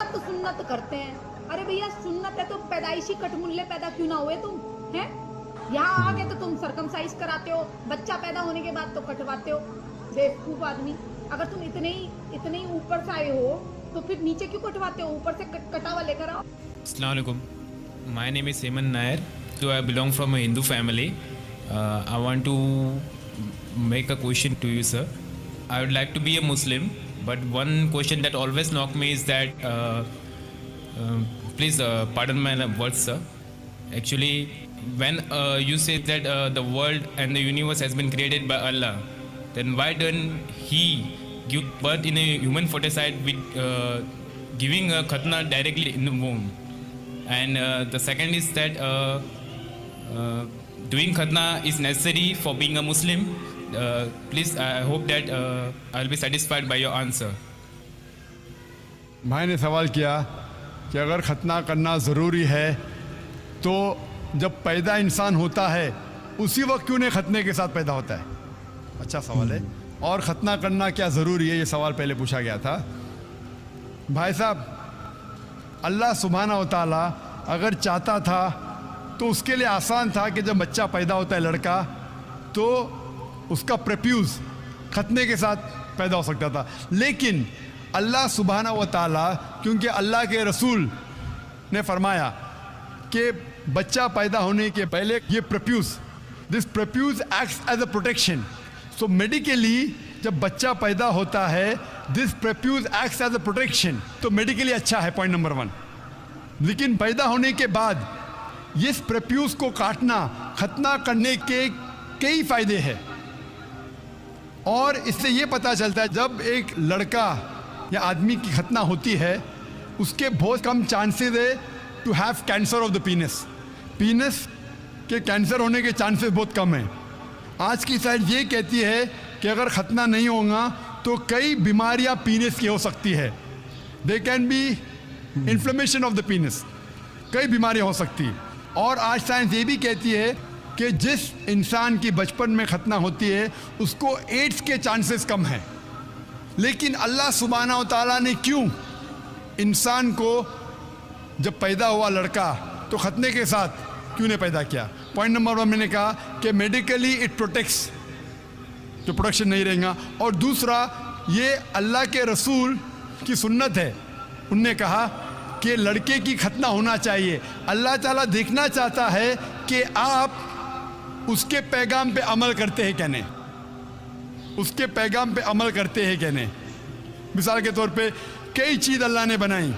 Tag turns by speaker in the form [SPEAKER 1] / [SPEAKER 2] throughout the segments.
[SPEAKER 1] सुन्नत सुन्नत करते हैं। अरे भैया सुन्नत है तो पैदाइशी कटमुल्ले पैदा क्यों ना हुए तुम हैं? यहाँ आ गए तो तुम सरकमसाइज कराते हो, बच्चा पैदा होने के बाद तो कटवाते हो। बेवकूफ आदमी, अगर तुम इतने ही ऊपर से आए हो तो फिर नीचे क्यों कटवाते हो? ऊपर से कटा हुआ लेकर आओ।
[SPEAKER 2] Assalamu alaikum. My name is Seman Nair. So I belong from a Hindu family. I want to make a question to you, sir. I would like to be a Muslim, but one question that always knock me is that, please pardon my words, sir. Actually, when you say that the world and the universe has been created by Allah, then why don't He give birth in a human foeticide with giving a khatna directly in the womb? And the second is that doing khatna is necessary for being a Muslim. Please, I hope that I'll be satisfied by your answer.
[SPEAKER 3] भाई ने सवाल किया कि अगर खतना करना ज़रूरी है तो जब पैदा इंसान होता है उसी वक्त क्यों नहीं खतने के साथ पैदा होता है? अच्छा सवाल है। और खतना करना क्या ज़रूरी है, ये सवाल पहले पूछा गया था। भाई साहब, अल्लाह सुब्हानहू व तआला अगर चाहता था तो उसके लिए आसान था कि जब बच्चा पैदा होता है लड़का तो उसका प्रेप्यूज खतने के साथ पैदा हो सकता था। लेकिन अल्लाह सुब्हानहू व तआला, क्योंकि अल्लाह के रसूल ने फरमाया कि बच्चा पैदा होने के पहले ये prepuce, this prepuce acts as a protection. So medically जब बच्चा पैदा होता है this prepuce acts as a protection, तो मेडिकली अच्छा है, पॉइंट नंबर 1। लेकिन पैदा होने के बाद इस प्रेप्यूज को काटना, खतना करने के कई फायदे हैं। और इससे ये पता चलता है जब एक लड़का या आदमी की खतना होती है उसके बहुत कम चांसेस है to have cancer of the penis. Penis के कैंसर होने के चांसेस बहुत कम हैं। आज की साइंस ये कहती है कि अगर खतना नहीं होगा तो कई बीमारियां पीनस की हो सकती है। They can B inflammation of the पीनस, कई बीमारियां हो सकती। और आज साइंस ये भी कहती है कि जिस इंसान की बचपन में खतना होती है उसको एड्स के चांसेस कम हैं। लेकिन अल्लाह सुब्हानहू व तआला ने क्यों इंसान को जब पैदा हुआ लड़का तो खतने के साथ क्यों नहीं पैदा किया? पॉइंट नंबर 1 मैंने कहा कि मेडिकली इट प्रोटेक्ट्स, तो प्रोटेक्शन नहीं रहेगा। और दूसरा, ये अल्लाह के रसूल की सुन्नत है। उनने कहा कि लड़के की खतना होना चाहिए। अल्लाह ताला देखना चाहता है कि आप उसके पैगाम पे अमल करते हैं क्या नहीं, उसके पैगाम पे अमल करते हैं क्या नहीं। मिसाल के तौर पे कई चीज़ अल्लाह ने बनाई।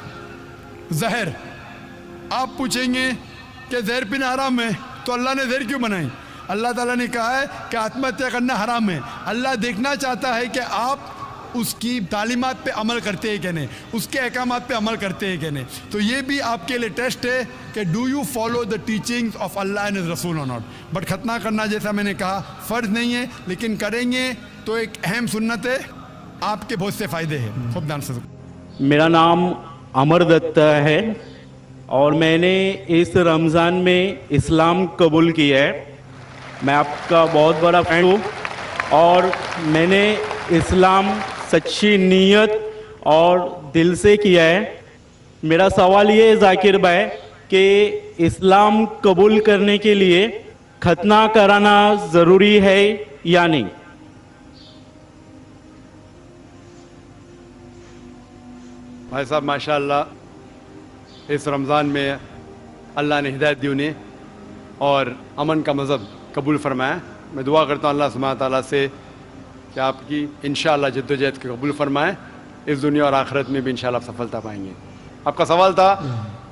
[SPEAKER 3] जहर, आप पूछेंगे कि जहर पीना हराम है, तो अल्लाह ने जहर क्यों बनाई? अल्लाह ताला ने कहा है कि आत्महत्या करना हराम है। अल्लाह देखना चाहता है कि आप उसकी तालीमात पे अमल करते हैं क्या नहीं, उसके अहकामात पे अमल करते हैं क्या नहीं। तो ये भी आपके लिए टेस्ट है कि do you follow the teachings of Allah and his रसूल और नॉट। बट खतना करना जैसा मैंने कहा फ़र्ज नहीं है, लेकिन करेंगे तो एक अहम सुन्नत है, आपके बहुत से फ़ायदे हैं। खूब ध्यान से।
[SPEAKER 4] मेरा नाम अमर दत्त है और मैंने इस रमज़ान में इस्लाम कबूल किया है। मैं आपका बहुत बड़ा फैन हूँ और मैंने इस्लाम सच्ची नीयत और दिल से किया है। मेरा सवाल ये है जाकिर भाई कि इस्लाम कबूल करने के लिए खतना कराना ज़रूरी है या नहीं?
[SPEAKER 3] भाई साहब माशाअल्लाह, इस रमज़ान में अल्लाह ने हिदायत दी उन्हें और अमन का मज़हब कबूल फरमाया। मैं दुआ करता हूँ अल्लाह सुब्हानहू व तआला से कि आपकी इंशाअल्लाह जद्दोजहद को कबूल फरमाएँ, इस दुनिया और आखिरत में भी इंशाअल्लाह आप सफलता पाएंगे। आपका सवाल था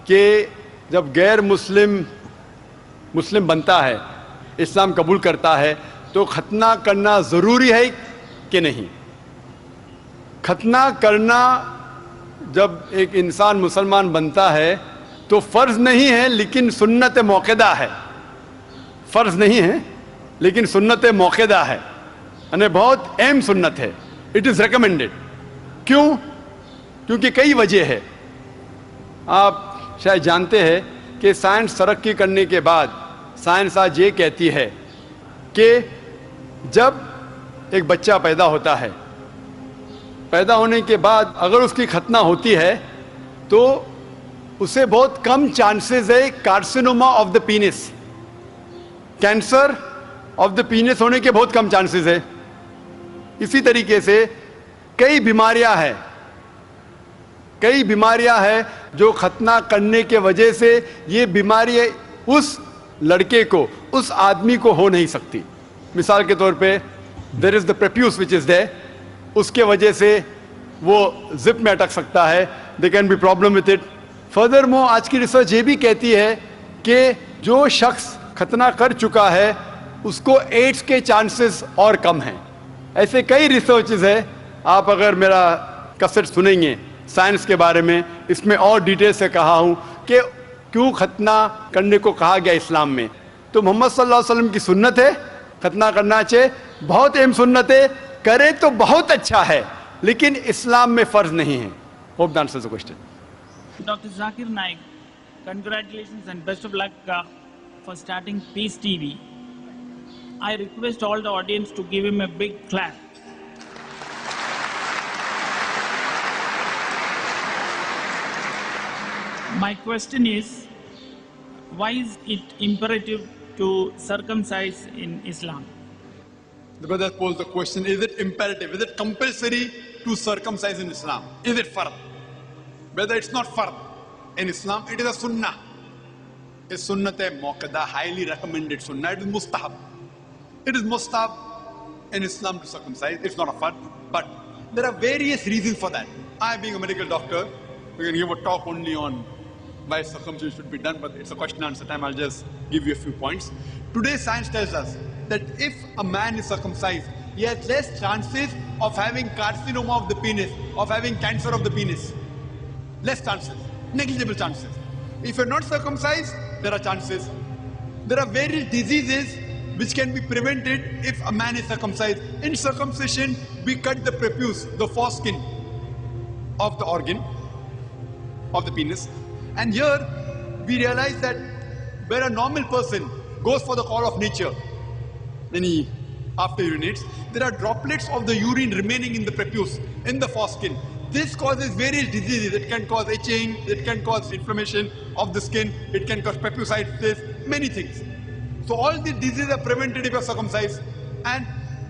[SPEAKER 3] कि जब गैर मुस्लिम बनता है, इस्लाम कबूल करता है, तो खतना करना ज़रूरी है कि नहीं? खतना करना जब एक इंसान मुसलमान बनता है तो फ़र्ज़ नहीं है लेकिन सुन्नत मौक़दा है। फ़र्ज़ नहीं है लेकिन सुन्नत मौक़दा है, यानी बहुत अहम सुन्नत है। It is recommended. क्यों? क्योंकि कई वजह है। आप शायद जानते हैं कि साइंस तरक्की करने के बाद साइंस आज ये कहती है कि जब एक बच्चा पैदा होता है, पैदा होने के बाद अगर उसकी खतना होती है तो उसे बहुत कम चांसेस है carcinoma of the penis, cancer of the penis होने के बहुत कम चांसेस है। इसी तरीके से कई बीमारियां हैं जो खतना करने के वजह से ये बीमारी उस लड़के को, उस आदमी को हो नहीं सकती। मिसाल के तौर पे there is the prepuce which is there, उसके वजह से वो जिप में अटक सकता है, they can be problem with it. Furthermore आज की रिसर्च ये भी कहती है कि जो शख्स खतना कर चुका है उसको एड्स के चांसेस और कम हैं। ऐसे कई रिसर्चेस है, आप अगर मेरा कैसेट सुनेंगे साइंस के बारे में, इसमें और डिटेल से कहा हूँ कि क्यों खतना करने को कहा गया इस्लाम में। तो मोहम्मद सल्लल्लाहु अलैहि वसल्लम की सुन्नत है, खतना करना चाहिए, बहुत अहम सुन्नत है, करे तो बहुत अच्छा है, लेकिन इस्लाम में फर्ज नहीं है। Hope that answers the question.
[SPEAKER 5] Dr. Zakir Naik, congratulations and best of luck for starting Peace TV. I request all the audience to give him a big clap. My question is, why is it imperative to circumcise in Islam?
[SPEAKER 3] The brother posed the question, is it imperative, is it compulsory to circumcise in Islam? Is it fard? Whether it's not fard in Islam, it is a sunnah. It's sunnat-e-muakkada, highly recommended sunnah. It is mustahab. It is mustahab in Islam to circumcise. It's not a fard, but there are various reasons for that. I, being a medical doctor, we can give a talk only on why circumcision should be done, but it's a question and answer time. I'll just give you a few points. Today, science tells us that if a man is circumcised, he has less chances of having carcinoma of the penis, of having cancer of the penis. Less chances, negligible chances. If you're not circumcised, there are chances. There are various diseases which can be prevented if a man is circumcised. In circumcision, we cut the prepuce, the foreskin of the organ, of the penis. And here, we realize that where a normal person goes for the call of nature, then he, after urinates, there are droplets of the urine remaining in the prepuce, in the foreskin. This causes various diseases. It can cause itching, it can cause inflammation of the skin, it can cause prepucitis, many things. So all these diseases are prevented if you are circumcised. And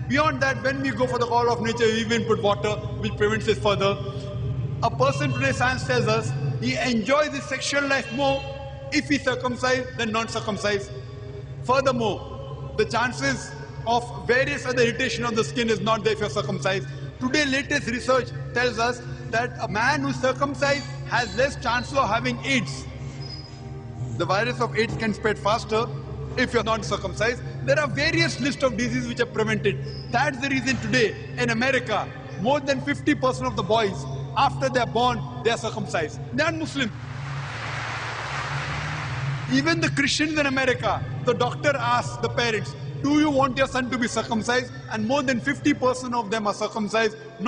[SPEAKER 3] beyond that, when we go for the call of nature, we even put water, which prevents it further. A person today, science tells us, he enjoys his sexual life more if he's circumcised than non-circumcised. Furthermore, the chances of various other irritation of the skin is not there if you're circumcised. Today, latest research tells us that a man who's circumcised has less chance of having AIDS. The virus of AIDS can spread faster if you're not circumcised. There are various lists of diseases which are prevented. That's the reason today in America, more than 50% of the boys, after they're born, they're circumcised. They're Muslim. Even the Christians in America, the doctor asks the parents, do you want your son to be circumcised? And more than 50% of them are circumcised. Not